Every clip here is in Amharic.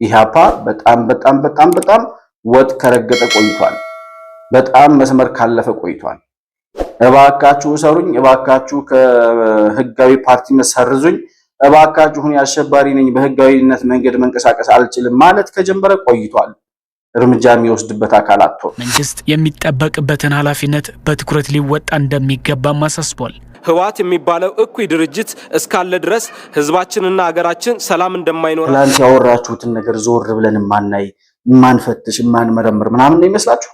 ኢህአፓ በጣም ወጥ ከረገጠ ቆይቷል። በጣም መስመር ካለፈ ቆይቷል። እባካችሁ ሰሩኝ፣ እባካችሁ ከህጋዊ ፓርቲነት ሰርዙኝ፣ እባካችሁ ሁን አሸባሪ ነኝ በህጋዊነት መንገድ መንቀሳቀስ አልችልም ማለት ከጀመረ ቆይቷል። እርምጃ የሚወስድበት አካል አጥቶ መንግስት የሚጠበቅበትን ኃላፊነት በትኩረት ሊወጣ እንደሚገባም አሳስቧል። ህወሓት የሚባለው እኩይ ድርጅት እስካለ ድረስ ህዝባችንና ሀገራችን ሰላም እንደማይኖር ትላንት ያወራችሁትን ነገር ዞር ብለን ማናይ ማንፈትሽ ማንመረምር ምናምን ነው ይመስላችሁ?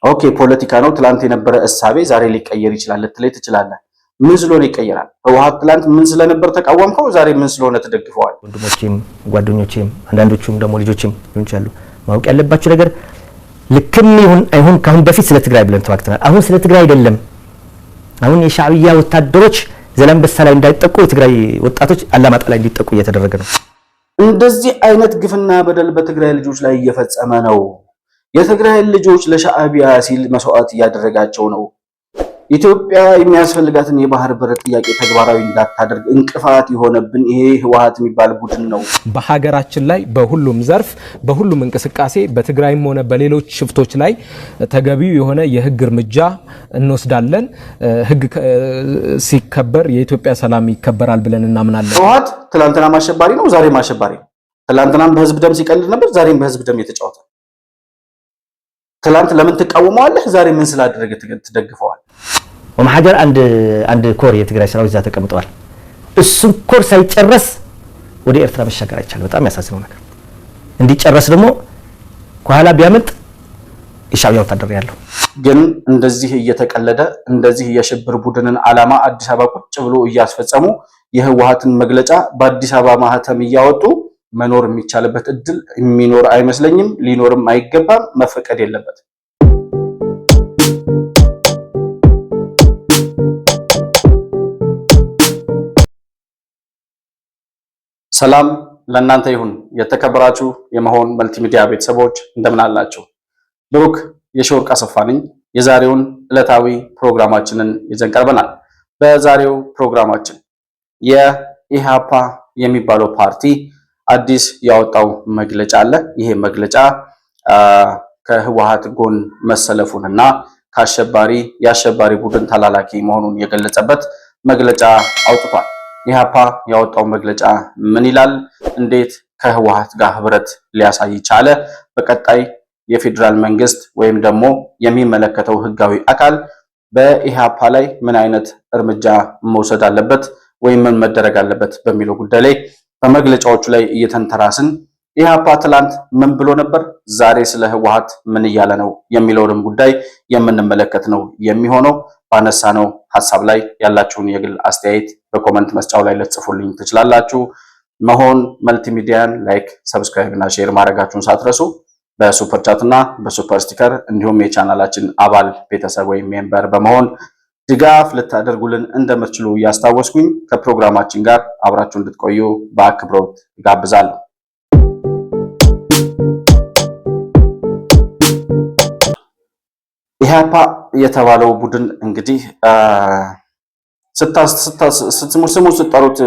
ኦኬ ፖለቲካ ነው። ትላንት የነበረ እሳቤ ዛሬ ሊቀየር ይችላል ልትለይ ትችላለህ። ምን ስለሆነ ይቀየራል? ህወሓት ትላንት ምን ስለነበር ተቃወምከው፣ ዛሬ ምን ስለሆነ ተደግፈዋል? ወንድሞቼም ጓደኞቼም አንዳንዶቹም ደግሞ ልጆችም ይሆናሉ ማወቅ ያለባችሁ ነገር ልክም ይሁን አይሁን ካሁን በፊት ስለ ትግራይ ብለን ተዋክተናል። አሁን ስለ ትግራይ አይደለም። አሁን የሻዕቢያ ወታደሮች ዘላንበሳ ላይ እንዳይጠቁ የትግራይ ወጣቶች አላማጣ ላይ እንዲጠቁ እየተደረገ ነው። እንደዚህ አይነት ግፍና በደል በትግራይ ልጆች ላይ እየፈጸመ ነው። የትግራይ ልጆች ለሻዕቢያ ሲል መስዋዕት እያደረጋቸው ነው። ኢትዮጵያ የሚያስፈልጋትን የባህር በር ጥያቄ ተግባራዊ እንዳታደርግ እንቅፋት የሆነብን ይሄ ህወሓት የሚባል ቡድን ነው። በሀገራችን ላይ በሁሉም ዘርፍ በሁሉም እንቅስቃሴ በትግራይም ሆነ በሌሎች ሽፍቶች ላይ ተገቢው የሆነ የህግ እርምጃ እንወስዳለን። ህግ ሲከበር የኢትዮጵያ ሰላም ይከበራል ብለን እናምናለን። ህወሓት ትላንትናም አሸባሪ ነው፣ ዛሬም አሸባሪ ነው። ትላንትናም በህዝብ ደም ሲቀልድ ነበር፣ ዛሬም በህዝብ ደም የተጫወተ። ትላንት ለምን ትቃወመዋለህ? ዛሬ ምን ስላደረገ ትደግፈዋል? ወማሐጀር አንድ ኮር የትግራይ ሰራዊት እዛ ተቀምጠዋል። እሱን ኮር ሳይጨረስ ወደ ኤርትራ መሻገር አይቻልም። በጣም ያሳዝነው ነገር እንዲጨረስ ደግሞ ከኋላ ቢያመጥ የሻዕቢያ ወታደር ያለው ግን እንደዚህ እየተቀለደ እንደዚህ የሽብር ቡድንን ዓላማ አዲስ አበባ ቁጭ ብሎ እያስፈጸሙ የህወሓትን መግለጫ በአዲስ አበባ ማህተም እያወጡ መኖር የሚቻልበት እድል የሚኖር አይመስለኝም። ሊኖርም አይገባም፣ መፈቀድ የለበትም። ሰላም ለእናንተ ይሁን። የተከበራችሁ የመሆን መልቲሚዲያ ቤተሰቦች እንደምን አላችሁ? ብሩክ የሺወርቅ አሰፋ ነኝ። የዛሬውን ዕለታዊ ፕሮግራማችንን ይዘን ቀርበናል። በዛሬው ፕሮግራማችን የኢህአፓ የሚባለው ፓርቲ አዲስ ያወጣው መግለጫ አለ። ይሄ መግለጫ ከህወሓት ጎን መሰለፉንና የአሸባሪ ቡድን ተላላኪ መሆኑን የገለጸበት መግለጫ አውጥቷል። ኢህአፓ ያወጣው መግለጫ ምን ይላል? እንዴት ከህወሓት ጋር ህብረት ሊያሳይ ቻለ? በቀጣይ የፌዴራል መንግስት ወይም ደግሞ የሚመለከተው ህጋዊ አካል በኢህአፓ ላይ ምን አይነት እርምጃ መውሰድ አለበት ወይም ምን መደረግ አለበት በሚለው ጉዳይ ላይ በመግለጫዎቹ ላይ እየተንተራስን ኢህአፓ ትላንት ምን ብሎ ነበር፣ ዛሬ ስለ ህወሓት ምን እያለ ነው የሚለውንም ጉዳይ የምንመለከት ነው የሚሆነው። ባነሳነው ሀሳብ ላይ ያላችሁን የግል አስተያየት በኮመንት መስጫው ላይ ልትጽፉልኝ ትችላላችሁ። መሆን መልቲሚዲያን ላይክ፣ ሰብስክራይብ እና ሼር ማድረጋችሁን ሳትረሱ በሱፐር ቻት እና በሱፐር ስቲከር እንዲሁም የቻናላችን አባል ቤተሰብ ወይም ሜምበር በመሆን ድጋፍ ልታደርጉልን እንደምትችሉ እያስታወስኩኝ ከፕሮግራማችን ጋር አብራችሁ እንድትቆዩ በአክብሮት ጋብዛለሁ። ኢህአፓ የተባለው ቡድን እንግዲህ ስሙ ስጠሩት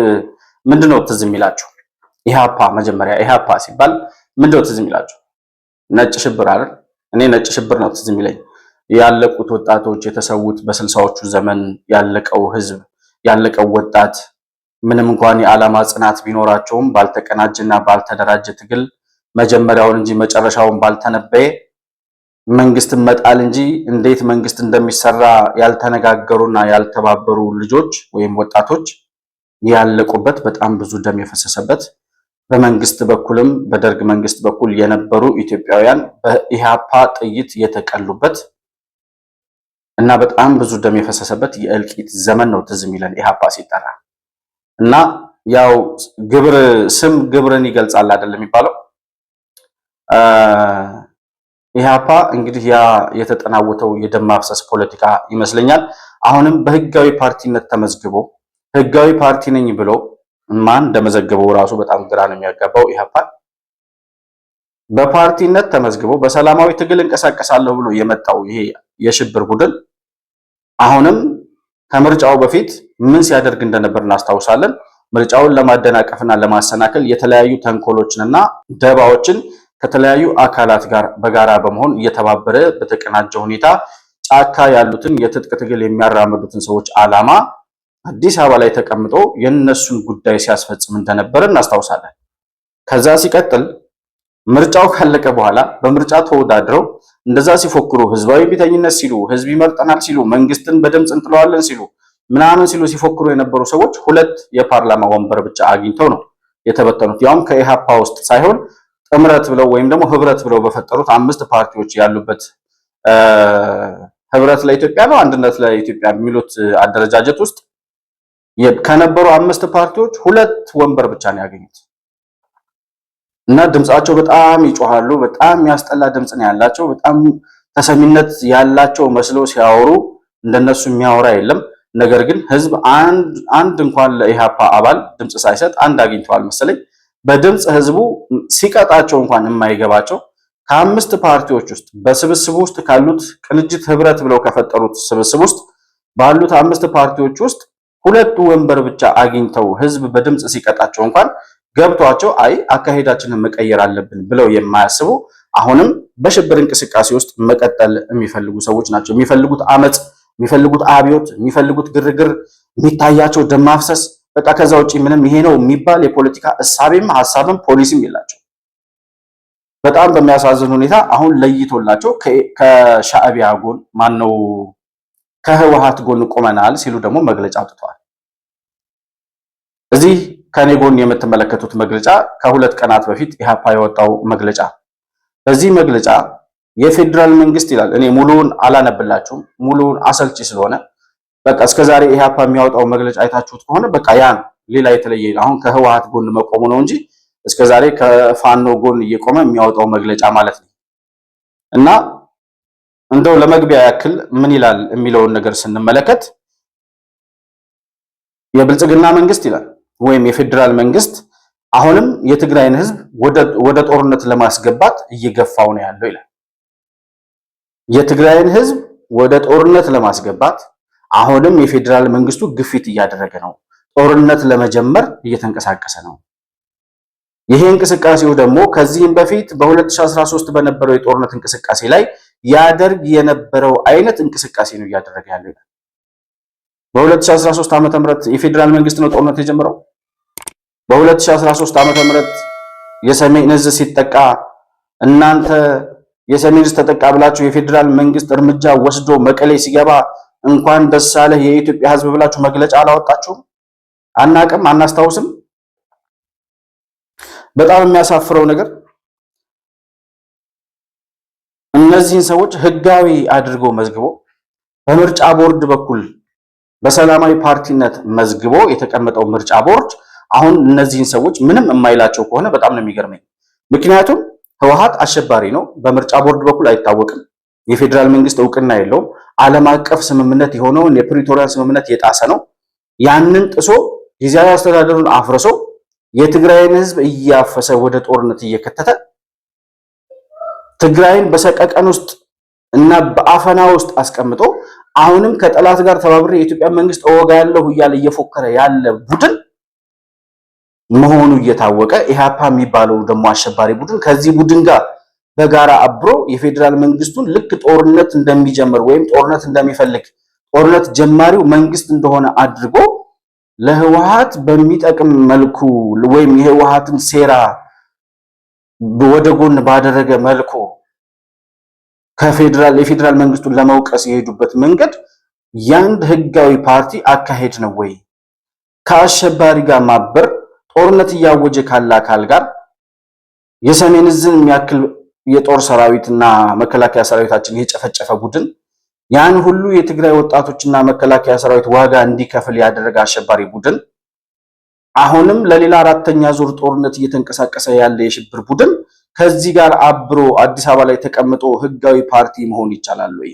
ምንድነው ትዝ የሚላችሁ? ኢህአፓ መጀመሪያ ኢህአፓ ሲባል ምንድነው ትዝ የሚላችሁ? ነጭ ሽብር አይደል? እኔ ነጭ ሽብር ነው ትዝ የሚለኝ። ያለቁት ወጣቶች የተሰዉት በ60ዎቹ ዘመን ያለቀው ህዝብ ያለቀው ወጣት ምንም እንኳን የዓላማ ጽናት ቢኖራቸውም ባልተቀናጀና ባልተደራጀ ትግል መጀመሪያውን እንጂ መጨረሻውን ባልተነበየ መንግስት መጣል እንጂ እንዴት መንግስት እንደሚሰራ ያልተነጋገሩና ያልተባበሩ ልጆች ወይም ወጣቶች ያለቁበት በጣም ብዙ ደም የፈሰሰበት በመንግስት በኩልም በደርግ መንግስት በኩል የነበሩ ኢትዮጵያውያን በኢህአፓ ጥይት የተቀሉበት እና በጣም ብዙ ደም የፈሰሰበት የእልቂት ዘመን ነው ትዝ የሚለን ኢህአፓ ሲጠራ። እና ያው ስም ግብርን ይገልጻል አይደል የሚባለው። ኢህአፓ እንግዲህ ያ የተጠናወተው የደም ማፍሰስ ፖለቲካ ይመስለኛል አሁንም በህጋዊ ፓርቲነት ተመዝግቦ ህጋዊ ፓርቲ ነኝ ብሎ ማን እንደመዘገበው ራሱ በጣም ግራ ነው የሚያጋባው። ኢህአፓ በፓርቲነት ተመዝግቦ በሰላማዊ ትግል እንቀሳቀሳለሁ ብሎ የመጣው ይሄ የሽብር ቡድን አሁንም ከምርጫው በፊት ምን ሲያደርግ እንደነበር እናስታውሳለን። ምርጫውን ለማደናቀፍና ለማሰናከል የተለያዩ ተንኮሎችንና ደባዎችን ከተለያዩ አካላት ጋር በጋራ በመሆን እየተባበረ በተቀናጀ ሁኔታ ጫካ ያሉትን የትጥቅ ትግል የሚያራምዱትን ሰዎች ዓላማ አዲስ አበባ ላይ ተቀምጦ የነሱን ጉዳይ ሲያስፈጽም እንደነበረ እናስታውሳለን። ከዛ ሲቀጥል ምርጫው ካለቀ በኋላ በምርጫ ተወዳድረው እንደዛ ሲፎክሩ ህዝባዊ ቢተኝነት ሲሉ ህዝብ ይመርጠናል ሲሉ መንግስትን በድምፅ እንጥለዋለን ሲሉ ምናምን ሲሉ ሲፎክሩ የነበሩ ሰዎች 2 የፓርላማ ወንበር ብቻ አግኝተው ነው የተበተኑት። ያውም ከኢሃፓ ውስጥ ሳይሆን ጥምረት ብለው ወይም ደግሞ ህብረት ብለው በፈጠሩት 5 ፓርቲዎች ያሉበት ህብረት ለኢትዮጵያ ነው አንድነት ለኢትዮጵያ የሚሉት አደረጃጀት ውስጥ ከነበሩ 5 ፓርቲዎች 2 ወንበር ብቻ ነው ያገኙት። እና ድምጻቸው በጣም ይጮሃሉ። በጣም የሚያስጠላ ድምጽ ነው ያላቸው። በጣም ተሰሚነት ያላቸው መስለው ሲያወሩ እንደነሱ የሚያወራ የለም። ነገር ግን ህዝብ አንድ እንኳን ለኢሃፓ አባል ድምጽ ሳይሰጥ አንድ አግኝተዋል መሰለኝ። በድምጽ ህዝቡ ሲቀጣቸው እንኳን የማይገባቸው ከ5 ፓርቲዎች ውስጥ በስብስቡ ውስጥ ካሉት ቅንጅት ህብረት ብለው ከፈጠሩት ስብስብ ውስጥ ባሉት 5 ፓርቲዎች ውስጥ 2 ወንበር ብቻ አግኝተው ህዝብ በድምጽ ሲቀጣቸው እንኳን ገብቷቸው አይ አካሄዳችንን መቀየር አለብን ብለው የማያስቡ አሁንም በሽብር እንቅስቃሴ ውስጥ መቀጠል የሚፈልጉ ሰዎች ናቸው። የሚፈልጉት አመጽ፣ የሚፈልጉት አብዮት፣ የሚፈልጉት ግርግር፣ የሚታያቸው ደም ማፍሰስ፣ በቃ ከዛ ውጪ ምንም ይሄ ነው የሚባል የፖለቲካ እሳቤም ሐሳብም ፖሊሲም የላቸው። በጣም በሚያሳዝን ሁኔታ አሁን ለይቶላቸው ከሻዕቢያ ጎን ማነው ከህወሓት ጎን ቆመናል ሲሉ ደግሞ መግለጫ አውጥተዋል። እዚህ ከኔ ጎን የምትመለከቱት መግለጫ ከ2 ቀናት በፊት ኢሃፓ የወጣው መግለጫ። በዚህ መግለጫ የፌዴራል መንግስት ይላል። እኔ ሙሉውን አላነብላችሁም፣ ሙሉውን አሰልቺ ስለሆነ በቃ እስከዛሬ ኢሃፓ የሚያወጣው መግለጫ አይታችሁት ከሆነ በቃ ያ ነው። ሌላ የተለየ አሁን ከህወሓት ጎን መቆሙ ነው እንጂ እስከዛሬ ከፋኖ ጎን እየቆመ የሚያወጣው መግለጫ ማለት ነው። እና እንደው ለመግቢያ ያክል ምን ይላል የሚለውን ነገር ስንመለከት የብልጽግና መንግስት ይላል ወይም የፌዴራል መንግስት አሁንም የትግራይን ህዝብ ወደ ጦርነት ለማስገባት እየገፋው ነው ያለው ይላል። የትግራይን ህዝብ ወደ ጦርነት ለማስገባት አሁንም የፌዴራል መንግስቱ ግፊት እያደረገ ነው። ጦርነት ለመጀመር እየተንቀሳቀሰ ነው። ይሄ እንቅስቃሴው ደግሞ ከዚህም በፊት በ2013 በነበረው የጦርነት እንቅስቃሴ ላይ ያደርግ የነበረው አይነት እንቅስቃሴ ነው እያደረገ ያለው ይላል። በ2013 ዓመተ ምህረት የፌዴራል መንግስት ነው ጦርነት የጀመረው። በ2013 ዓመተ ምህረት የሰሜን ዕዝ ሲጠቃ እናንተ የሰሜን ዕዝ ተጠቃ ብላችሁ የፌዴራል መንግስት እርምጃ ወስዶ መቀሌ ሲገባ እንኳን ደስ አለህ የኢትዮጵያ ህዝብ ብላችሁ መግለጫ አላወጣችሁም? አናቅም፣ አናስታውስም። በጣም የሚያሳፍረው ነገር እነዚህን ሰዎች ህጋዊ አድርጎ መዝግቦ በምርጫ ቦርድ በኩል በሰላማዊ ፓርቲነት መዝግቦ የተቀመጠው ምርጫ ቦርድ አሁን እነዚህን ሰዎች ምንም የማይላቸው ከሆነ በጣም ነው የሚገርመኝ። ምክንያቱም ህወሓት አሸባሪ ነው፣ በምርጫ ቦርድ በኩል አይታወቅም፣ የፌዴራል መንግስት እውቅና የለውም፣ ዓለም አቀፍ ስምምነት የሆነውን የፕሪቶሪያን ስምምነት የጣሰ ነው። ያንን ጥሶ ጊዜያዊ አስተዳደሩን አፍርሶ የትግራይን ህዝብ እያፈሰ ወደ ጦርነት እየከተተ ትግራይን በሰቀቀን ውስጥ እና በአፈና ውስጥ አስቀምጦ አሁንም ከጠላት ጋር ተባብሬ የኢትዮጵያ መንግስት እወጋለሁ እያለ እየፎከረ ያለ ቡድን መሆኑ እየታወቀ ኢሃፓ የሚባለው ደግሞ አሸባሪ ቡድን ከዚህ ቡድን ጋር በጋራ አብሮ የፌዴራል መንግስቱን ልክ ጦርነት እንደሚጀምር ወይም ጦርነት እንደሚፈልግ ጦርነት ጀማሪው መንግስት እንደሆነ አድርጎ ለህወሓት በሚጠቅም መልኩ ወይም የህወሓትን ሴራ ወደ ጎን ባደረገ መልኩ የፌዴራል መንግስቱን ለመውቀስ የሄዱበት መንገድ ያንድ ህጋዊ ፓርቲ አካሄድ ነው ወይ? ከአሸባሪ ጋር ማበር ጦርነት እያወጀ ካለ አካል ጋር የሰሜን ዕዝን የሚያክል የጦር ሰራዊትና መከላከያ ሰራዊታችን የጨፈጨፈ ቡድን ያን ሁሉ የትግራይ ወጣቶችና መከላከያ ሰራዊት ዋጋ እንዲከፍል ያደረገ አሸባሪ ቡድን አሁንም ለሌላ 4ኛ ዙር ጦርነት እየተንቀሳቀሰ ያለ የሽብር ቡድን ከዚህ ጋር አብሮ አዲስ አበባ ላይ ተቀምጦ ህጋዊ ፓርቲ መሆን ይቻላል ወይ?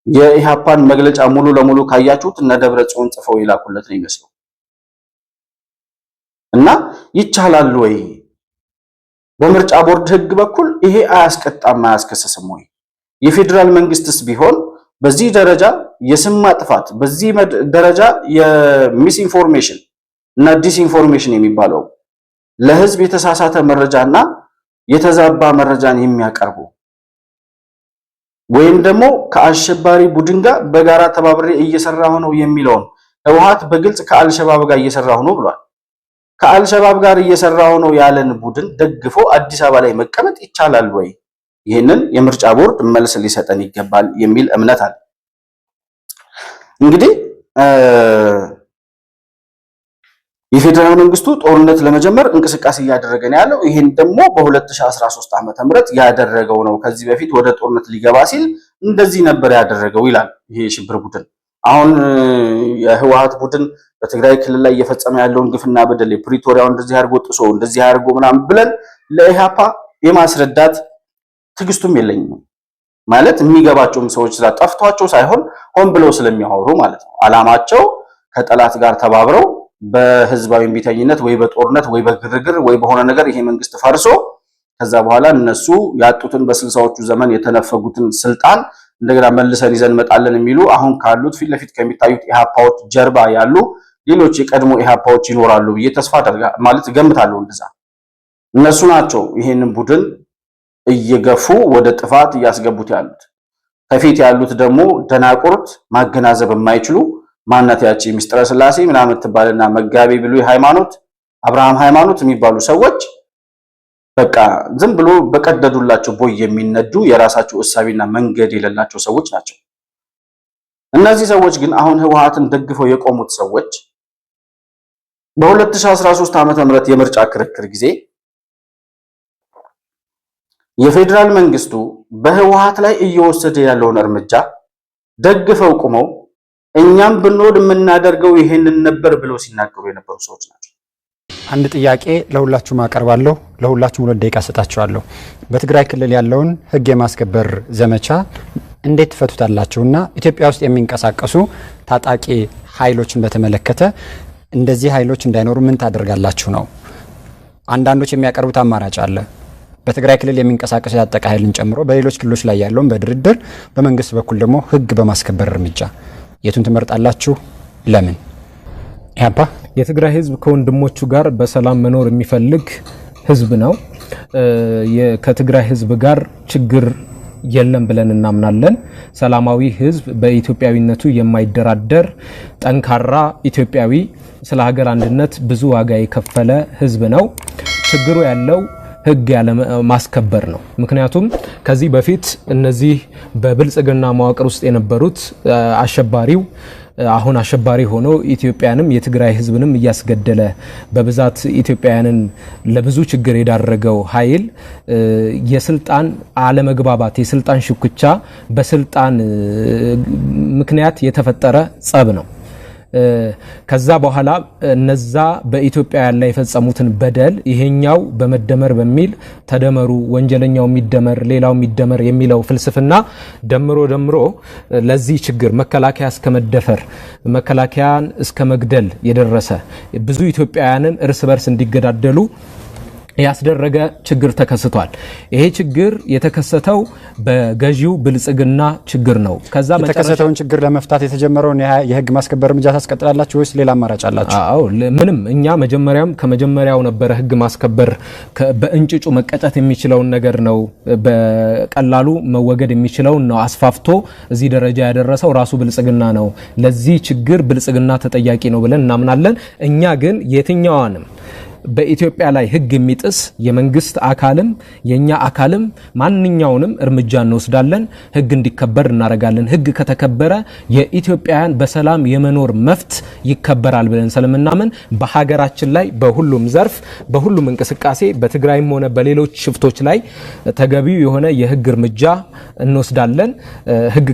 የኢሃፓን መግለጫ ሙሉ ለሙሉ ካያችሁት እነ ደብረጽዮን ጽፈው ይላኩለት ነው ይመስለው እና ይቻላል ወይ? በምርጫ ቦርድ ህግ በኩል ይሄ አያስቀጣም አያስከሰስም ወይ? የፌዴራል መንግስትስ ቢሆን በዚህ ደረጃ የስም ማጥፋት፣ በዚህ ደረጃ የሚስ ኢንፎርሜሽን እና ዲስኢንፎርሜሽን የሚባለው ለህዝብ የተሳሳተ መረጃና የተዛባ መረጃን የሚያቀርቡ ወይም ደግሞ ከአሸባሪ ቡድን ጋር በጋራ ተባብሬ እየሰራሁ ነው የሚለውን ህወሓት በግልጽ ከአልሸባብ ጋር እየሰራሁ ነው ብሏል። ከአልሸባብ ጋር እየሰራሁ ነው ያለን ቡድን ደግፎ አዲስ አበባ ላይ መቀመጥ ይቻላል ወይ? ይህንን የምርጫ ቦርድ መልስ ሊሰጠን ይገባል የሚል እምነት አለ። እንግዲህ የፌደራል መንግስቱ ጦርነት ለመጀመር እንቅስቃሴ እያደረገ ነው ያለው። ይሄን ደግሞ በ2013 ዓመተ ምህረት ያደረገው ነው። ከዚህ በፊት ወደ ጦርነት ሊገባ ሲል እንደዚህ ነበር ያደረገው ይላል ይሄ የሽብር ቡድን። አሁን የህወሓት ቡድን በትግራይ ክልል ላይ እየፈጸመ ያለውን ግፍና በደል የፕሪቶሪያው እንደዚህ አድርጎ ጥሶ እንደዚህ አድርጎ ምናምን ብለን ለኢህአፓ የማስረዳት ትግስቱም የለኝም። ማለት የሚገባቸውም ሰዎች ጠፍቷቸው ሳይሆን ሆን ብለው ስለሚያወሩ ማለት ነው። አላማቸው ከጠላት ጋር ተባብረው በህዝባዊ እምቢተኝነት ወይ በጦርነት ወይ በግርግር ወይ በሆነ ነገር ይሄ መንግስት ፈርሶ ከዛ በኋላ እነሱ ያጡትን በ60ዎቹ ዘመን የተነፈጉትን ስልጣን እንደገና መልሰን ይዘን መጣለን የሚሉ አሁን ካሉት ፊት ለፊት ከሚታዩት ኢህአፓዎች ጀርባ ያሉ ሌሎች የቀድሞ ኢህአፓዎች ይኖራሉ ብዬ ተስፋ አደርጋለሁ ማለት ገምታለሁ። እንደዛ እነሱ ናቸው ይሄንን ቡድን እየገፉ ወደ ጥፋት እያስገቡት ያሉት። ከፊት ያሉት ደግሞ ደናቁርት ማገናዘብ የማይችሉ ማናት ያቺ ሚስጥረ ስላሴ ምናምን ትባልና መጋቢ ብሉይ ሃይማኖት አብርሃም ሃይማኖት የሚባሉ ሰዎች በቃ ዝም ብሎ በቀደዱላቸው ቦይ የሚነዱ የራሳቸው እሳቢና መንገድ የሌላቸው ሰዎች ናቸው። እነዚህ ሰዎች ግን አሁን ህወሓትን ደግፈው የቆሙት ሰዎች በ2013 ዓመተ ምህረት የምርጫ ክርክር ጊዜ የፌደራል መንግስቱ በህወሓት ላይ እየወሰደ ያለውን እርምጃ ደግፈው ቆመው እኛም ብንወድ የምናደርገው ይሄንን ነበር ብለው ሲናገሩ የነበሩ ሰዎች ናቸው። አንድ ጥያቄ ለሁላችሁም አቀርባለሁ። ለሁላችሁም 2 ደቂቃ ሰጣችኋለሁ። በትግራይ ክልል ያለውን ህግ የማስከበር ዘመቻ እንዴት ትፈቱታላችሁና ኢትዮጵያ ውስጥ የሚንቀሳቀሱ ታጣቂ ኃይሎችን በተመለከተ እንደዚህ ኃይሎች እንዳይኖሩ ምን ታደርጋላችሁ ነው? አንዳንዶች የሚያቀርቡት አማራጭ አለ። በትግራይ ክልል የሚንቀሳቀሱ የታጠቀ ኃይልን ጨምሮ በሌሎች ክልሎች ላይ ያለውን በድርድር በመንግስት በኩል ደግሞ ህግ በማስከበር እርምጃ የቱን ትመርጣላችሁ? ለምን? ያባ የትግራይ ህዝብ ከወንድሞቹ ጋር በሰላም መኖር የሚፈልግ ህዝብ ነው። ከትግራይ ህዝብ ጋር ችግር የለም ብለን እናምናለን። ሰላማዊ ህዝብ በኢትዮጵያዊነቱ የማይደራደር ጠንካራ ኢትዮጵያዊ ስለ ሀገር አንድነት ብዙ ዋጋ የከፈለ ህዝብ ነው። ችግሩ ያለው ህግ ያለ ማስከበር ነው። ምክንያቱም ከዚህ በፊት እነዚህ በብልጽግና መዋቅር ውስጥ የነበሩት አሸባሪው አሁን አሸባሪ ሆኖ ኢትዮጵያንም የትግራይ ህዝብንም እያስገደለ በብዛት ኢትዮጵያውያንን ለብዙ ችግር የዳረገው ኃይል የስልጣን አለመግባባት የስልጣን ሽኩቻ በስልጣን ምክንያት የተፈጠረ ጸብ ነው። ከዛ በኋላ እነዛ በኢትዮጵያውያን ላይ የፈጸሙትን በደል ይሄኛው በመደመር በሚል ተደመሩ ወንጀለኛው የሚደመር ሌላው የሚደመር የሚለው ፍልስፍና ደምሮ ለዚህ ችግር መከላከያ እስከ መደፈር መከላከያን እስከ መግደል የደረሰ ብዙ ኢትዮጵያውያንን እርስ በርስ እንዲገዳደሉ ያስደረገ ችግር ተከስቷል። ይሄ ችግር የተከሰተው በገዢው ብልጽግና ችግር ነው። ከዛ የተከሰተውን ችግር ለመፍታት የተጀመረውን የህግ ማስከበር እርምጃ ታስቀጥላላችሁ ወይስ ሌላ አማራጭ አላችሁ? አዎ ምንም እኛ ከመጀመሪያው ነበረ ህግ ማስከበር በእንጭጩ መቀጨት የሚችለውን ነገር ነው በቀላሉ መወገድ የሚችለውን ነው አስፋፍቶ እዚህ ደረጃ ያደረሰው ራሱ ብልጽግና ነው። ለዚህ ችግር ብልጽግና ተጠያቂ ነው ብለን እናምናለን። እኛ ግን የትኛዋንም በኢትዮጵያ ላይ ህግ የሚጥስ የመንግስት አካልም የኛ አካልም ማንኛውንም እርምጃ እንወስዳለን። ህግ እንዲከበር እናደርጋለን። ህግ ከተከበረ የኢትዮጵያውያን በሰላም የመኖር መብት ይከበራል ብለን ስለምናምን በሀገራችን ላይ በሁሉም ዘርፍ በሁሉም እንቅስቃሴ በትግራይም ሆነ በሌሎች ሽፍቶች ላይ ተገቢው የሆነ የህግ እርምጃ እንወስዳለን። ህግ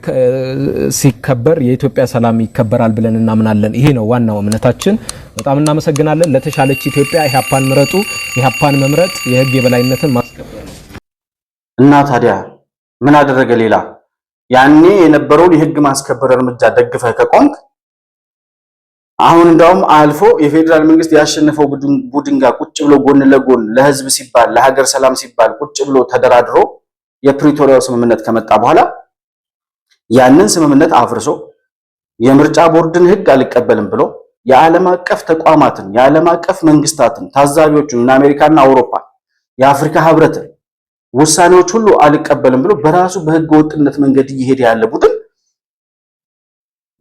ሲከበር የኢትዮጵያ ሰላም ይከበራል ብለን እናምናለን። ይሄ ነው ዋናው እምነታችን። በጣም እናመሰግናለን። ለተሻለች ኢትዮጵያ ኢህአፓን ምረጡ። ኢህአፓን መምረጥ የህግ የበላይነትን ማስከበር ነው እና ታዲያ ምን አደረገ ሌላ? ያኔ የነበረውን የህግ ማስከበር እርምጃ ደግፈህ ከቆምክ አሁን እንደውም አልፎ የፌደራል መንግስት ያሸነፈው ቡድን ጋር ቁጭ ብሎ ጎን ለጎን ለህዝብ ሲባል ለሀገር ሰላም ሲባል ቁጭ ብሎ ተደራድሮ የፕሪቶሪያው ስምምነት ከመጣ በኋላ ያንን ስምምነት አፍርሶ የምርጫ ቦርድን ህግ አልቀበልም ብሎ የዓለም አቀፍ ተቋማትን የዓለም አቀፍ መንግስታትን ታዛቢዎችን እና አሜሪካና አውሮፓ የአፍሪካ ህብረትን ውሳኔዎች ሁሉ አልቀበልም ብሎ በራሱ በህገ ወጥነት መንገድ እየሄደ ያለ ቡድን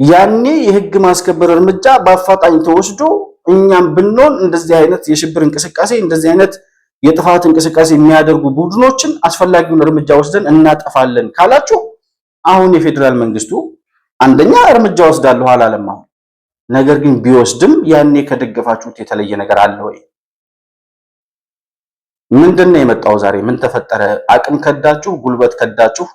ያኔ የህግ ማስከበር እርምጃ በአፋጣኝ ተወስዶ እኛም ብንሆን እንደዚህ አይነት የሽብር እንቅስቃሴ እንደዚህ አይነት የጥፋት እንቅስቃሴ የሚያደርጉ ቡድኖችን አስፈላጊውን እርምጃ ወስደን እናጠፋለን ካላችሁ አሁን የፌዴራል መንግስቱ አንደኛ እርምጃ ወስዳለሁ አላለም። አሁን ነገር ግን ቢወስድም ያኔ ከደገፋችሁት የተለየ ነገር አለ ወይ? ምንድነው የመጣው ዛሬ? ምን ተፈጠረ? አቅም ከዳችሁ፣ ጉልበት ከዳችሁ፣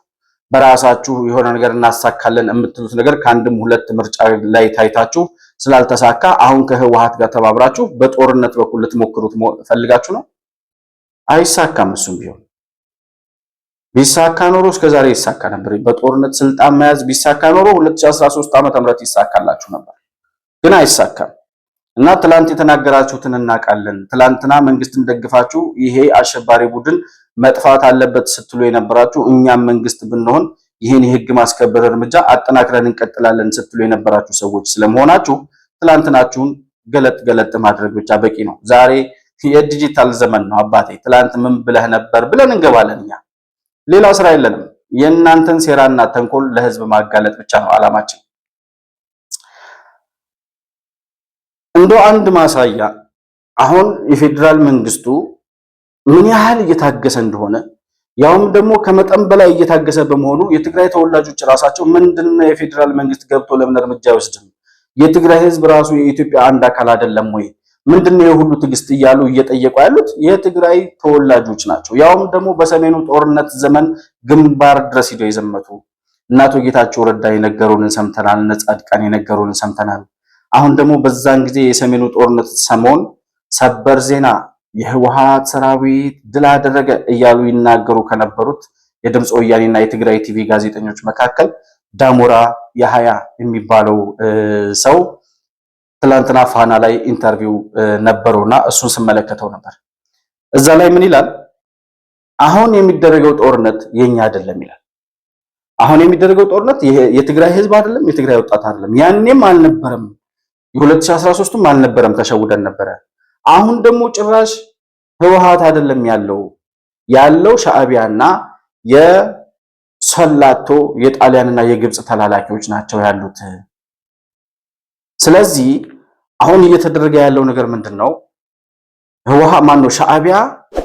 በራሳችሁ የሆነ ነገር እናሳካለን የምትሉት ነገር ከአንድም ሁለት ምርጫ ላይ ታይታችሁ ስላልተሳካ አሁን ከህወሓት ጋር ተባብራችሁ በጦርነት በኩል ልትሞክሩት ፈልጋችሁ ነው? አይሳካም። እሱም ቢሆን ቢሳካ ኖሮ እስከዛሬ ይሳካ ነበር። በጦርነት ስልጣን መያዝ ቢሳካ ኖሮ 2013 ዓመተ ምህረት ይሳካላችሁ ነበር። ግን አይሳካም። እና ትላንት የተናገራችሁትን እናውቃለን። ትላንትና መንግስትን ደግፋችሁ ይሄ አሸባሪ ቡድን መጥፋት አለበት ስትሉ የነበራችሁ እኛም መንግስት ብንሆን ይህን የህግ ማስከበር እርምጃ አጠናክረን እንቀጥላለን ስትሉ የነበራችሁ ሰዎች ስለመሆናችሁ ትላንትናችሁን ገለጥ ማድረግ ብቻ በቂ ነው። ዛሬ የዲጂታል ዘመን ነው አባቴ። ትላንት ምን ብለህ ነበር ብለን እንገባለን። እኛ ሌላ ስራ የለንም። የእናንተን ሴራና ተንኮል ለህዝብ ማጋለጥ ብቻ ነው አላማችን። እንደው አንድ ማሳያ አሁን የፌዴራል መንግስቱ ምን ያህል እየታገሰ እንደሆነ ያውም ደግሞ ከመጠን በላይ እየታገሰ በመሆኑ የትግራይ ተወላጆች ራሳቸው ምንድነው የፌዴራል መንግስት ገብቶ ለምን እርምጃ አይወስድም? የትግራይ ህዝብ ራሱ የኢትዮጵያ አንድ አካል አይደለም ወይ? ምንድነው የሁሉ ትግስት እያሉ እየጠየቁ ያሉት የትግራይ ተወላጆች ናቸው። ያውም ደግሞ በሰሜኑ ጦርነት ዘመን ግንባር ድረስ ሄደው የዘመቱ እናቶ ጌታቸው ረዳ የነገሩንን ሰምተናል። ነጻድቃን የነገሩንን ሰምተናል። አሁን ደግሞ በዛን ጊዜ የሰሜኑ ጦርነት ሰሞን ሰበር ዜና የህወሓት ሰራዊት ድል አደረገ እያሉ ይናገሩ ከነበሩት የድምፅ ወያኔና የትግራይ ቲቪ ጋዜጠኞች መካከል ዳሞራ የሀያ የሚባለው ሰው ትላንትና ፋና ላይ ኢንተርቪው ነበረውና እሱን ስመለከተው ነበር። እዛ ላይ ምን ይላል? አሁን የሚደረገው ጦርነት የኛ አይደለም ይላል። አሁን የሚደረገው ጦርነት የትግራይ ህዝብ አይደለም፣ የትግራይ ወጣት አይደለም። ያኔም አልነበረም፣ የ2013ም አልነበረም፣ ተሸውደን ነበረ። አሁን ደግሞ ጭራሽ ህወሓት አይደለም ያለው ሻዕቢያና የሰላቶ የጣሊያንና የግብጽ ተላላኪዎች ናቸው ያሉት። ስለዚህ አሁን እየተደረገ ያለው ነገር ምንድነው? ሻዕቢያ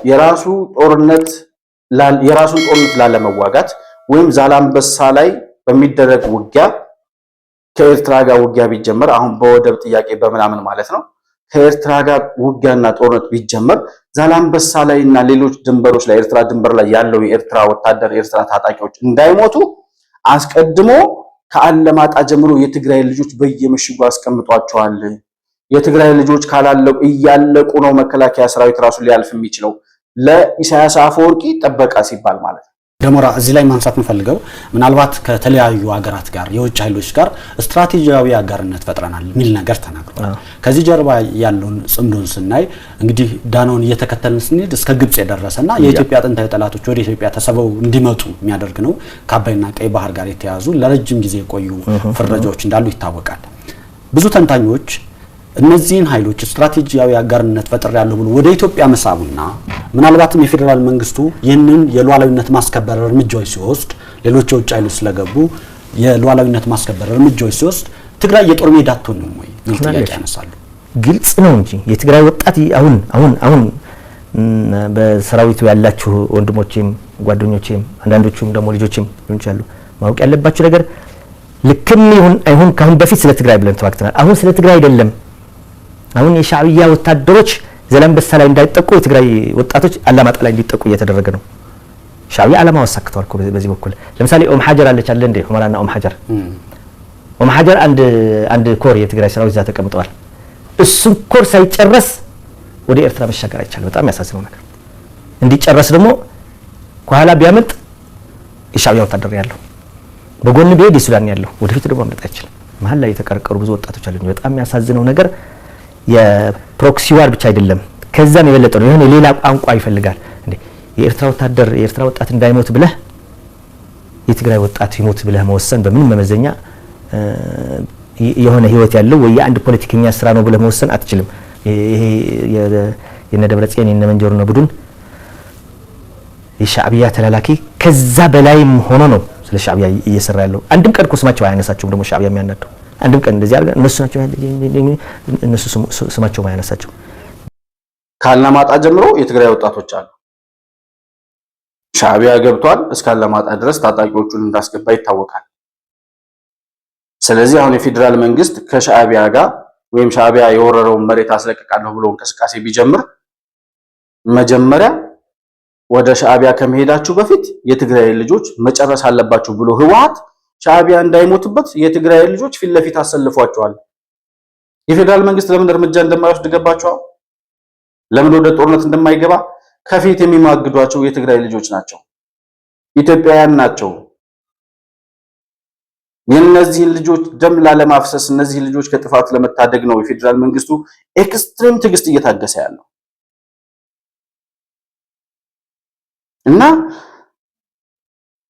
የራሱን ጦርነት ላለመዋጋት ወይም ዛላምበሳ ላይ በሚደረግ ውጊያ ከኤርትራ ጋር ውጊያ ቢጀመር አሁን በወደብ ጥያቄ በምናምን ማለት ነው ከኤርትራ ጋር ውጊያና ጦርነት ቢጀመር ዛላምበሳ ላይ እና ሌሎች ድንበሮች ላይ ኤርትራ ድንበር ላይ ያለው የኤርትራ ወታደር የኤርትራ ታጣቂዎች እንዳይሞቱ አስቀድሞ ከአለማጣ ጀምሮ የትግራይ ልጆች በየምሽጉ አስቀምጧቸዋል። የትግራይ ልጆች ካላለቁ እያለቁ ነው መከላከያ ሰራዊት ራሱ ሊያልፍ የሚችለው ለኢሳያስ አፈወርቂ ጥበቃ ሲባል ማለት ነው። ደሞራ እዚህ ላይ ማንሳት እንፈልገው ምናልባት ከተለያዩ ሀገራት ጋር የውጭ ኃይሎች ጋር ስትራቴጂያዊ አጋርነት ፈጥረናል ሚል ነገር ተናግሯል። ከዚህ ጀርባ ያለውን ጽምዶን ስናይ እንግዲህ ዳናውን እየተከተልን ስንሄድ እስከ ግብጽ የደረሰና የኢትዮጵያ ጥንታዊ ጠላቶች ወደ ኢትዮጵያ ተሰበው እንዲመጡ የሚያደርግ ነው። ከአባይና ቀይ ባህር ጋር የተያዙ ለረጅም ጊዜ የቆዩ ፍረጃዎች እንዳሉ ይታወቃል። ብዙ ተንታኞች እነዚህን ኃይሎች ስትራቴጂያዊ አጋርነት ፈጥር ያለው ብሎ ወደ ኢትዮጵያ መሳቡና ምናልባትም የፌዴራል መንግስቱ ይህንን የሉዓላዊነት ማስከበር እርምጃዎች ሲወስድ ሌሎች የውጭ ኃይሎች ስለገቡ የሉዓላዊነት ማስከበር እርምጃዎች ሲወስድ ትግራይ የጦር ሜዳ አትሆንም ወይ ሚል ጥያቄ ያነሳሉ። ግልጽ ነው እንጂ የትግራይ ወጣት አሁን በሰራዊቱ ያላችሁ ወንድሞቼም ጓደኞቼም አንዳንዶቹም ደግሞ ልጆችም ይሆናሉ ማወቅ ያለባችሁ ነገር ልክም ይሁን አይሁን ካሁን በፊት ስለ ትግራይ ብለን ተዋክተናል። አሁን ስለ ትግራይ አይደለም። አሁን የሻዕቢያ ወታደሮች ዛላምበሳ ላይ እንዳይጠቁ የትግራይ ወጣቶች አላማጣ ላይ እንዲጠቁ እየተደረገ ነው። ሻዕቢያ አላማው አሳክቷል እኮ በዚህ በኩል ለምሳሌ ኦም ሐጀር አለች አይደል እንዴ? ሁመራና ኦም ሐጀር አንድ ኮር የትግራይ ሰራዊት እዛ ተቀምጠዋል። እሱን ኮር ሳይጨረስ ወደ ኤርትራ መሻገር አይቻልም። በጣም ያሳዝነው ነገር እንዲጨረስ ደግሞ ከኋላ ቢያመልጥ የሻዕቢያ ወታደር ያለው በጎን ቢሄድ የሱዳን ያለው ወደፊት ደግሞ ማምለጥ አይችልም። መሀል ላይ የተቀረቀሩ ብዙ ወጣቶች አሉ። በጣም ያሳዝነው ነገር የፕሮክሲ ዋር ብቻ አይደለም፣ ከዛም የበለጠ ነው። የሆነ ሌላ ቋንቋ ይፈልጋል እንዴ የኤርትራ ወጣት እንዳይሞት ብለህ የትግራይ ወጣት ይሞት ብለህ መወሰን በምን መመዘኛ የሆነ ህይወት ያለው ወይ የአንድ ፖለቲከኛ ስራ ነው ብለህ መወሰን አትችልም። ይሄ የነ ደብረጽዮን የነ መንጀሩና ቡድን የሻዕቢያ ተላላኪ ከዛ በላይም ሆኖ ነው ስለ ሻዕቢያ እየሰራ ያለው። አንድም ቀን እኮ ስማቸው አያነሳቸውም። ደግሞ ሻዕቢያ የሚያናደው አንድም ቀን እንደዚህ አድርገን እነሱ ስማቸው አያነሳቸው። ካለማጣ ጀምሮ የትግራይ ወጣቶች አሉ። ሻዕቢያ ገብቷል እስከ አለማጣ ድረስ ታጣቂዎቹን እንዳስገባ ይታወቃል። ስለዚህ አሁን የፌዴራል መንግስት ከሻዕቢያ ጋር ወይም ሻዕቢያ የወረረውን መሬት አስለቅቃለሁ ብሎ እንቅስቃሴ ቢጀምር መጀመሪያ ወደ ሻዕቢያ ከመሄዳችሁ በፊት የትግራይ ልጆች መጨረስ አለባችሁ ብሎ ህወሓት ሻዕቢያ እንዳይሞትበት የትግራይ ልጆች ፊት ለፊት አሰልፏቸዋል። የፌዴራል መንግስት ለምን እርምጃ እንደማይወስድ ገባቸው? ለምን ወደ ጦርነት እንደማይገባ ከፊት የሚማግዷቸው የትግራይ ልጆች ናቸው፣ ኢትዮጵያውያን ናቸው። የነዚህን ልጆች ደም ላለማፍሰስ እነዚህን ልጆች ከጥፋት ለመታደግ ነው የፌዴራል መንግስቱ ኤክስትሪም ትዕግስት እየታገሰ ያለው እና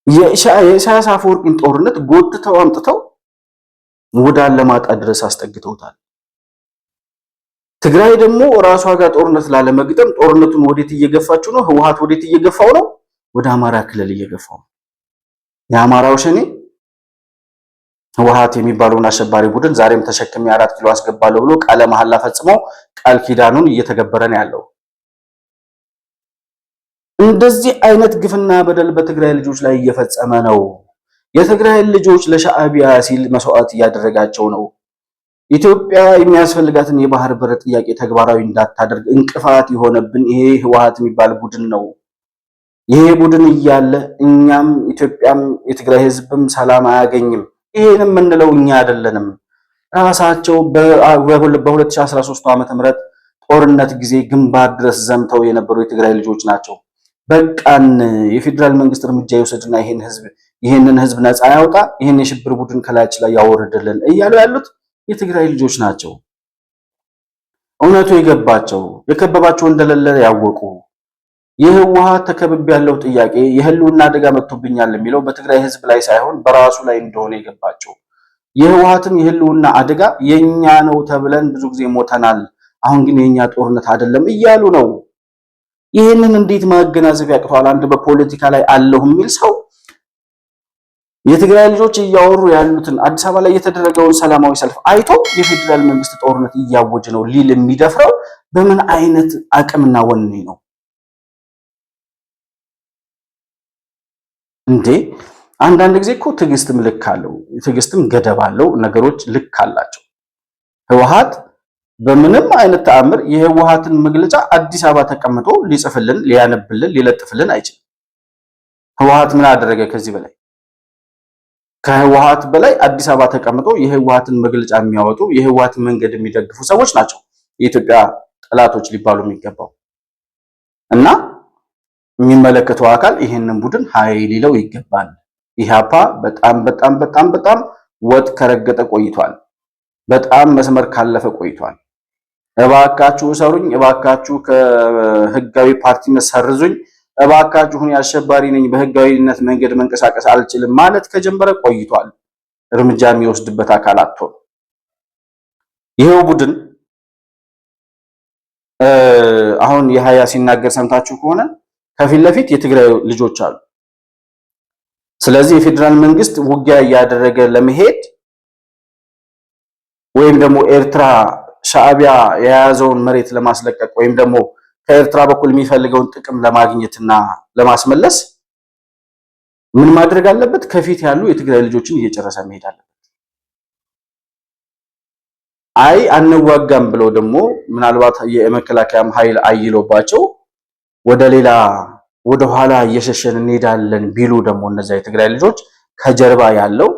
የኢሳያስ አፈወርቂን ጦርነት ጎትተው አምጥተው ወደ አለማጣ ድረስ አስጠግተውታል። ትግራይ ደግሞ ራሷ ጋር ጦርነት ላለመግጠም ጦርነቱን ወዴት እየገፋችው ነው? ህወሓት ወዴት እየገፋው ነው? ወደ አማራ ክልል እየገፋው ነው። የአማራው ሸኔ ህወሓት የሚባለውን አሸባሪ ቡድን ዛሬም ተሸክሜ 4 ኪሎ አስገባለሁ ብሎ ቃለ መሐላ ፈጽሞ ቃል ኪዳኑን እየተገበረ ነው ያለው። እንደዚህ አይነት ግፍና በደል በትግራይ ልጆች ላይ እየፈጸመ ነው። የትግራይ ልጆች ለሻዕቢያ ሲል መስዋዕት እያደረጋቸው ነው። ኢትዮጵያ የሚያስፈልጋትን የባህር በር ጥያቄ ተግባራዊ እንዳታደርግ እንቅፋት የሆነብን ይሄ ህወሓት የሚባል ቡድን ነው። ይሄ ቡድን እያለ እኛም ኢትዮጵያም የትግራይ ህዝብም ሰላም አያገኝም። ይሄን የምንለው እኛ አይደለንም። ራሳቸው በ2013 ዓመተ ምህረት ጦርነት ጊዜ ግንባር ድረስ ዘምተው የነበሩ የትግራይ ልጆች ናቸው። በቃን የፌዴራል መንግስት እርምጃ ይወስድና ይሄንን ህዝብ ነፃ ያውጣ፣ ይሄን የሽብር ቡድን ከላያችን ላይ ያወርድልን እያሉ ያሉት የትግራይ ልጆች ናቸው። እውነቱ የገባቸው የከበባቸው እንደሌለ ያወቁ የህወሓት ተከብብ ያለው ጥያቄ የህልውና አደጋ መጥቶብኛል የሚለው በትግራይ ህዝብ ላይ ሳይሆን በራሱ ላይ እንደሆነ የገባቸው የህወሓትን የህልውና አደጋ የኛ ነው ተብለን ብዙ ጊዜ ሞተናል፣ አሁን ግን የኛ ጦርነት አይደለም እያሉ ነው። ይህንን እንዴት ማገናዘብ ያቅቷል? አንድ በፖለቲካ ላይ አለሁ የሚል ሰው የትግራይ ልጆች እያወሩ ያሉትን አዲስ አበባ ላይ የተደረገውን ሰላማዊ ሰልፍ አይቶ የፌዴራል መንግስት ጦርነት እያወጀ ነው ሊል የሚደፍረው በምን አይነት አቅምና ወኔ ነው እንዴ? አንዳንድ ጊዜ እኮ ትዕግስትም ልክ አለው፣ ትዕግስትም ገደብ አለው። ነገሮች ልክ አላቸው። ህወሓት በምንም አይነት ተአምር የህወሓትን መግለጫ አዲስ አበባ ተቀምጦ ሊጽፍልን፣ ሊያነብልን፣ ሊለጥፍልን አይችልም። ህወሓት ምን አደረገ? ከዚህ በላይ ከህወሓት በላይ አዲስ አበባ ተቀምጦ የህወሓትን መግለጫ የሚያወጡ የህወሓትን መንገድ የሚደግፉ ሰዎች ናቸው የኢትዮጵያ ጠላቶች ሊባሉ የሚገባው። እና የሚመለከተው አካል ይሄንን ቡድን ኃይል ሊለው ይገባል። ኢህአፓ በጣም በጣም በጣም በጣም ወጥ ከረገጠ ቆይቷል። በጣም መስመር ካለፈ ቆይቷል። እባካችሁ ሰሩኝ፣ እባካችሁ ከህጋዊ ፓርቲ መሰርዙኝ፣ እባካችሁን አሸባሪ ነኝ በህጋዊነት መንገድ መንቀሳቀስ አልችልም ማለት ከጀመረ ቆይቷል። እርምጃ የሚወስድበት አካል አጥቶ ይሄው ቡድን አሁን የሃያ ሲናገር ሰምታችሁ ከሆነ ከፊት ለፊት የትግራይ ልጆች አሉ። ስለዚህ የፌዴራል መንግስት ውጊያ እያደረገ ለመሄድ ወይም ደግሞ ኤርትራ ሻዕቢያ የያዘውን መሬት ለማስለቀቅ ወይም ደግሞ ከኤርትራ በኩል የሚፈልገውን ጥቅም ለማግኘትና ለማስመለስ ምን ማድረግ አለበት? ከፊት ያሉ የትግራይ ልጆችን እየጨረሰ መሄድ አለበት። አይ አንዋጋም ብለው ደግሞ ምናልባት የመከላከያም ኃይል አይሎባቸው ወደ ኋላ እየሸሸን እንሄዳለን ቢሉ ደግሞ እነዚያ የትግራይ ልጆች ከጀርባ ያለው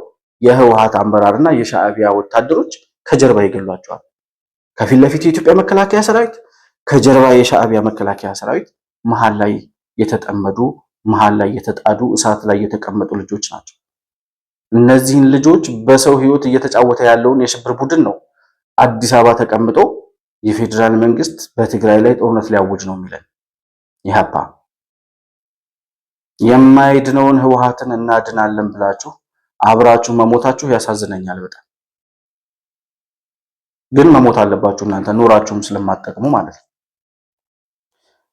የህወሓት አመራርና የሻዕቢያ ወታደሮች ከጀርባ ይገሏቸዋል። ከፊት ለፊት የኢትዮጵያ መከላከያ ሰራዊት፣ ከጀርባ የሻዕቢያ መከላከያ ሰራዊት መሃል ላይ የተጠመዱ መሃል ላይ የተጣዱ እሳት ላይ የተቀመጡ ልጆች ናቸው። እነዚህን ልጆች በሰው ህይወት እየተጫወተ ያለውን የሽብር ቡድን ነው አዲስ አበባ ተቀምጦ የፌዴራል መንግስት በትግራይ ላይ ጦርነት ሊያውጅ ነው የሚለን። ኢህአፓ የማይድነውን ህወሓትን እናድናለን ብላችሁ አብራችሁ መሞታችሁ ያሳዝነኛል በጣም። ግን መሞት አለባችሁ እናንተ ኖራችሁም ስለማትጠቅሙ ማለት ነው።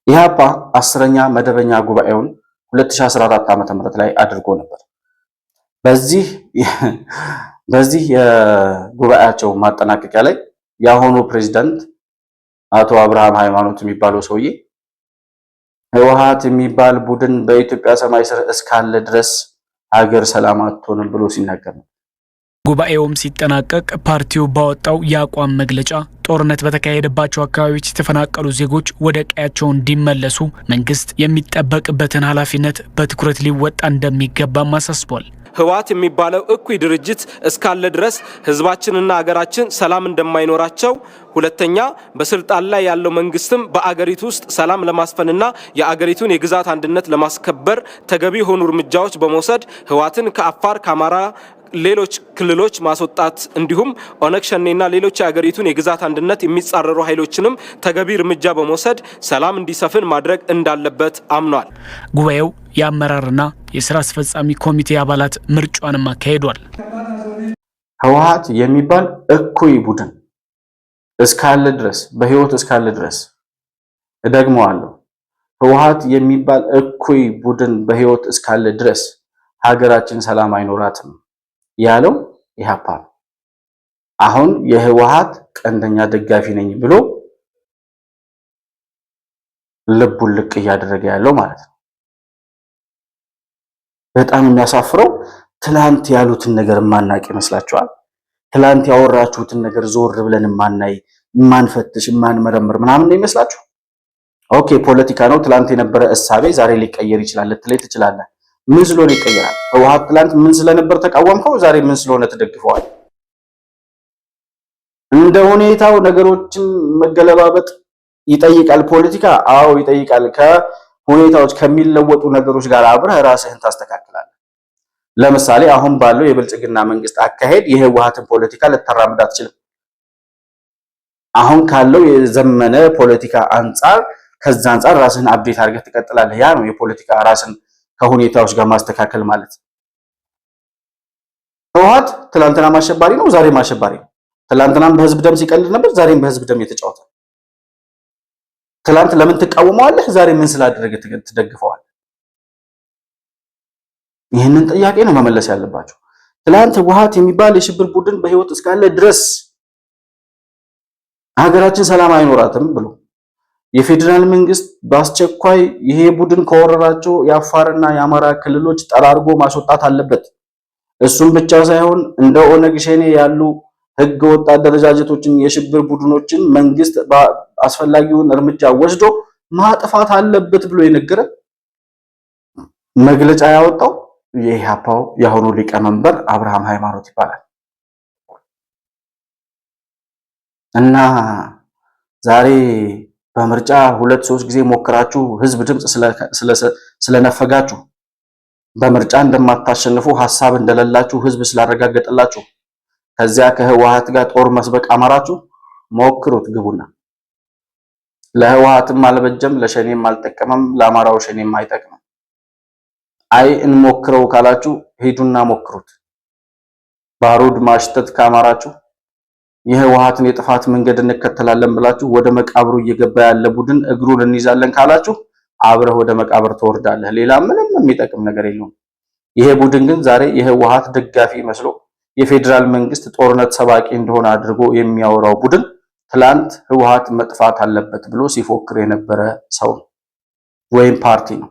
ኢህአፓ 10ኛ መደበኛ ጉባኤውን 2014 ዓ.ም ላይ አድርጎ ነበር። በዚህ የጉባኤያቸው ማጠናቀቂያ ላይ የአሁኑ ፕሬዝዳንት አቶ አብርሃም ሃይማኖት የሚባለው ሰውዬ ህወሓት የሚባል ቡድን በኢትዮጵያ ሰማይ ስር እስካለ ድረስ ሀገር ሰላም አትሆንም ብሎ ሲናገር ነው። ጉባኤውም ሲጠናቀቅ ፓርቲው ባወጣው የአቋም መግለጫ ጦርነት በተካሄደባቸው አካባቢዎች የተፈናቀሉ ዜጎች ወደ ቀያቸው እንዲመለሱ መንግስት የሚጠበቅበትን ኃላፊነት በትኩረት ሊወጣ እንደሚገባም አሳስቧል። ህወሓት የሚባለው እኩይ ድርጅት እስካለ ድረስ ህዝባችንና ሀገራችን ሰላም እንደማይኖራቸው፣ ሁለተኛ በስልጣን ላይ ያለው መንግስትም በአገሪቱ ውስጥ ሰላም ለማስፈንና የአገሪቱን የግዛት አንድነት ለማስከበር ተገቢ የሆኑ እርምጃዎች በመውሰድ ህወሓትን ከአፋር፣ ከአማራ ሌሎች ክልሎች ማስወጣት እንዲሁም ኦነግ ሸኔና ሌሎች የአገሪቱን የግዛት አንድነት የሚጻረሩ ኃይሎችንም ተገቢ እርምጃ በመውሰድ ሰላም እንዲሰፍን ማድረግ እንዳለበት አምኗል። ጉባኤው የአመራርና የስራ አስፈጻሚ ኮሚቴ አባላት ምርጫንም አካሂዷል። ህወሓት የሚባል እኩይ ቡድን እስካለ ድረስ በህይወት እስካለ ድረስ እደግመዋለሁ፣ ህወሓት የሚባል እኩይ ቡድን በህይወት እስካለ ድረስ ሀገራችን ሰላም አይኖራትም ያለው ኢህአፓ ነው። አሁን የህወሓት ቀንደኛ ደጋፊ ነኝ ብሎ ልቡን ልቅ እያደረገ ያለው ማለት ነው። በጣም የሚያሳፍረው ትላንት ያሉትን ነገር ማናቅ ይመስላችኋል? ትላንት ያወራችሁትን ነገር ዞር ብለን ማናይ፣ ማንፈትሽ፣ ማንመረምር ምናምን ነው ይመስላችሁ? ኦኬ ፖለቲካ ነው። ትላንት የነበረ እሳቤ ዛሬ ሊቀየር ይችላል ልትለይ ትችላለህ። ምን ስለሆነ ይቀየራል? ህወሓት ትላንት ምን ስለነበር ተቃወምከው፣ ዛሬ ምን ስለሆነ ተደግፈዋል? እንደ ሁኔታው ነገሮችን መገለባበጥ ይጠይቃል። ፖለቲካ አዎ ይጠይቃል። ከሁኔታዎች ከሚለወጡ ነገሮች ጋር አብረህ ራስህን ታስተካክላለህ። ለምሳሌ አሁን ባለው የብልጽግና መንግስት አካሄድ የህወሓትን ፖለቲካ ልታራምድ አትችልም። አሁን ካለው የዘመነ ፖለቲካ አንጻር ከዛ አንጻር ራስህን አፕዴት አድርገህ ትቀጥላለህ። ያ ነው የፖለቲካ ራስን ከሁኔታዎች ጋር ማስተካከል ማለት። ህወሓት ትላንትና አሸባሪ ነው፣ ዛሬም አሸባሪ ነው። ትላንትናም በህዝብ ደም ሲቀልድ ነበር፣ ዛሬም በህዝብ ደም የተጫወተ። ትላንት ለምን ትቃወመዋለህ? ዛሬ ምን ስላደረገ ትደግፈዋለህ? ይህንን ጥያቄ ነው መመለስ ያለባቸው። ትላንት ህወሓት የሚባል የሽብር ቡድን በህይወት እስካለ ድረስ ሀገራችን ሰላም አይኖራትም ብሎ የፌዴራል መንግስት በአስቸኳይ ይሄ ቡድን ከወረራቸው የአፋርና የአማራ ክልሎች ጠራርጎ ማስወጣት አለበት። እሱም ብቻ ሳይሆን እንደ ኦነግ ሸኔ ያሉ ህገ ወጥ አደረጃጀቶችን፣ የሽብር ቡድኖችን መንግስት አስፈላጊውን እርምጃ ወስዶ ማጥፋት አለበት ብሎ የነገረ መግለጫ ያወጣው የኢህአፓው የአሁኑ ሊቀመንበር አብርሃም ሃይማኖት ይባላል። እና ዛሬ በምርጫ 2-3 ጊዜ ሞክራችሁ ህዝብ ድምጽ ስለነፈጋችሁ በምርጫ እንደማታሸንፉ ሐሳብ እንደሌላችሁ ህዝብ ስላረጋገጠላችሁ ከዚያ ከህወሓት ጋር ጦር መስበቅ አማራችሁ። ሞክሩት ግቡና። ለህወሓትም አልበጀም፣ ለሸኔም አልጠቀመም፣ ለአማራው ሸኔም አይጠቅምም። አይ እንሞክረው ካላችሁ ሄዱና ሞክሩት። ባሩድ ማሽተት ካማራችሁ የህወሓትን የጥፋት መንገድ እንከተላለን ብላችሁ ወደ መቃብሩ እየገባ ያለ ቡድን እግሩን እንይዛለን ካላችሁ አብረህ ወደ መቃብር ትወርዳለህ። ሌላ ምንም የሚጠቅም ነገር የለውም። ይሄ ቡድን ግን ዛሬ የህወሓት ደጋፊ መስሎ የፌዴራል መንግስት ጦርነት ሰባቂ እንደሆነ አድርጎ የሚያወራው ቡድን ትላንት ህወሓት መጥፋት አለበት ብሎ ሲፎክር የነበረ ሰው ወይም ፓርቲ ነው።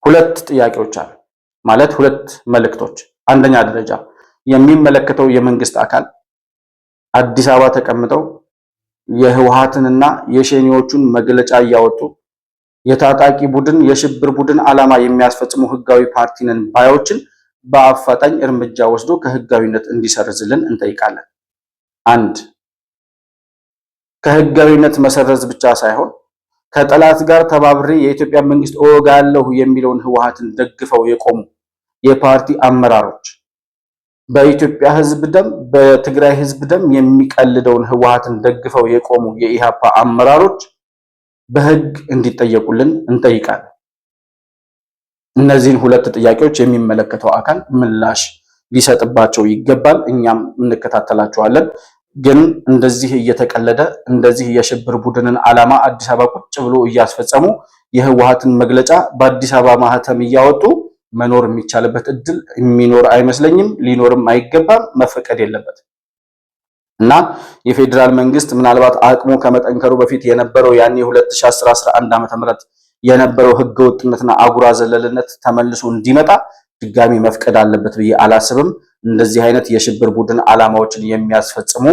ሁለት ጥያቄዎች አሉ ማለት ሁለት መልእክቶች። አንደኛ ደረጃ የሚመለከተው የመንግስት አካል አዲስ አበባ ተቀምጠው የህወሓትንና የሸኔዎቹን መግለጫ እያወጡ የታጣቂ ቡድን የሽብር ቡድን ዓላማ የሚያስፈጽሙ ህጋዊ ፓርቲ ነን ባዮችን በአፋጣኝ እርምጃ ወስዶ ከህጋዊነት እንዲሰርዝልን እንጠይቃለን። አንድ ከህጋዊነት መሰረዝ ብቻ ሳይሆን ከጠላት ጋር ተባብሬ የኢትዮጵያ መንግስት እወጋለሁ የሚለውን ህወሓትን ደግፈው የቆሙ የፓርቲ አመራሮች በኢትዮጵያ ህዝብ ደም በትግራይ ህዝብ ደም የሚቀልደውን ህወሓትን ደግፈው የቆሙ የኢሃፓ አመራሮች በህግ እንዲጠየቁልን እንጠይቃለን። እነዚህን ሁለት ጥያቄዎች የሚመለከተው አካል ምላሽ ሊሰጥባቸው ይገባል። እኛም እንከታተላቸዋለን። ግን እንደዚህ እየተቀለደ እንደዚህ የሽብር ቡድንን ዓላማ አዲስ አበባ ቁጭ ብሎ እያስፈጸሙ የህወሓትን መግለጫ በአዲስ አበባ ማህተም እያወጡ መኖር የሚቻልበት እድል የሚኖር አይመስለኝም። ሊኖርም አይገባም፣ መፈቀድ የለበትም። እና የፌዴራል መንግስት ምናልባት አቅሙ ከመጠንከሩ በፊት የነበረው ያኔ 2011 ዓ.ም የነበረው ህገወጥነትና አጉራ ዘለልነት ተመልሶ እንዲመጣ ድጋሚ መፍቀድ አለበት ብዬ አላስብም። እንደዚህ አይነት የሽብር ቡድን ዓላማዎችን የሚያስፈጽሙ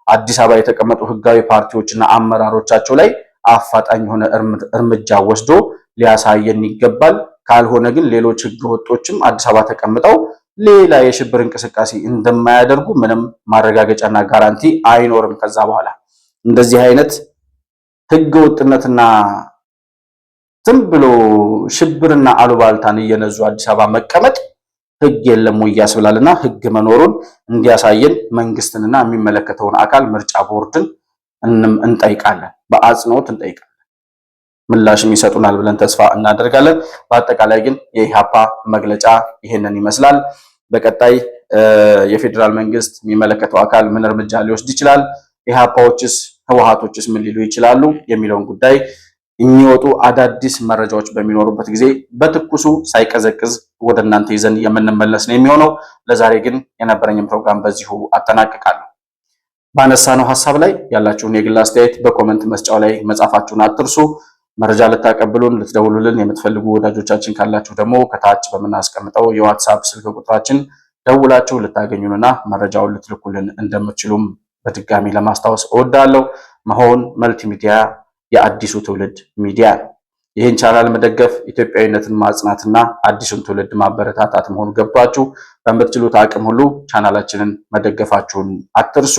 አዲስ አበባ የተቀመጡ ህጋዊ ፓርቲዎችና አመራሮቻቸው ላይ አፋጣኝ የሆነ እርምጃ ወስዶ ሊያሳየን ይገባል። ካልሆነ ግን ሌሎች ህገወጦችም አዲስ አበባ ተቀምጠው ሌላ የሽብር እንቅስቃሴ እንደማያደርጉ ምንም ማረጋገጫና ጋራንቲ አይኖርም። ከዛ በኋላ እንደዚህ አይነት ህገወጥነትና ዝም ብሎ ሽብርና አሉባልታን እየነዙ አዲስ አበባ መቀመጥ ህግ የለም ወይ ያስብላልና ህግ መኖሩን እንዲያሳየን መንግስትንና የሚመለከተውን አካል ምርጫ ቦርድን እንጠይቃለን፣ በአጽንኦት እንጠይቃለን። ምላሽም ይሰጡናል ብለን ተስፋ እናደርጋለን። በአጠቃላይ ግን የኢሃፓ መግለጫ ይሄንን ይመስላል። በቀጣይ የፌዴራል መንግስት የሚመለከተው አካል ምን እርምጃ ሊወስድ ይችላል፣ ኢሃፓዎችስ ህወሓቶችስ ምን ሊሉ ይችላሉ የሚለውን ጉዳይ የሚወጡ አዳዲስ መረጃዎች በሚኖሩበት ጊዜ በትኩሱ ሳይቀዘቅዝ ወደ እናንተ ይዘን የምንመለስ ነው የሚሆነው። ለዛሬ ግን የነበረኝን ፕሮግራም በዚሁ አጠናቅቃለሁ። ባነሳነው ሐሳብ ላይ ያላችሁን የግል አስተያየት በኮመንት መስጫው ላይ መጻፋችሁን አትርሱ። መረጃ ልታቀብሉን ልትደውሉልን የምትፈልጉ ወዳጆቻችን ካላችሁ ደግሞ ከታች በምናስቀምጠው የዋትስአፕ ስልክ ቁጥራችን ደውላችሁ ልታገኙንና መረጃውን ልትልኩልን እንደምትችሉም በድጋሚ ለማስታወስ እወዳለሁ። መሆን መልቲሚዲያ የአዲሱ ትውልድ ሚዲያ። ይህን ቻናል መደገፍ ኢትዮጵያዊነትን ማጽናትና አዲሱን ትውልድ ማበረታታት መሆኑ ገብቷችሁ በምትችሉት አቅም ሁሉ ቻናላችንን መደገፋችሁን አትርሱ።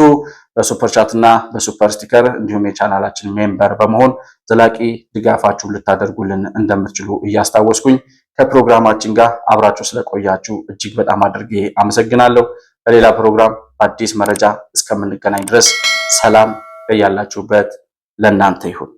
በሱፐር ቻትና በሱፐር ስቲከር እንዲሁም የቻናላችን ሜምበር በመሆን ዘላቂ ድጋፋችሁን ልታደርጉልን እንደምትችሉ እያስታወስኩኝ ከፕሮግራማችን ጋር አብራችሁ ስለቆያችሁ እጅግ በጣም አድርጌ አመሰግናለሁ። በሌላ ፕሮግራም በአዲስ መረጃ እስከምንገናኝ ድረስ ሰላም በያላችሁበት ለእናንተ ይሁን።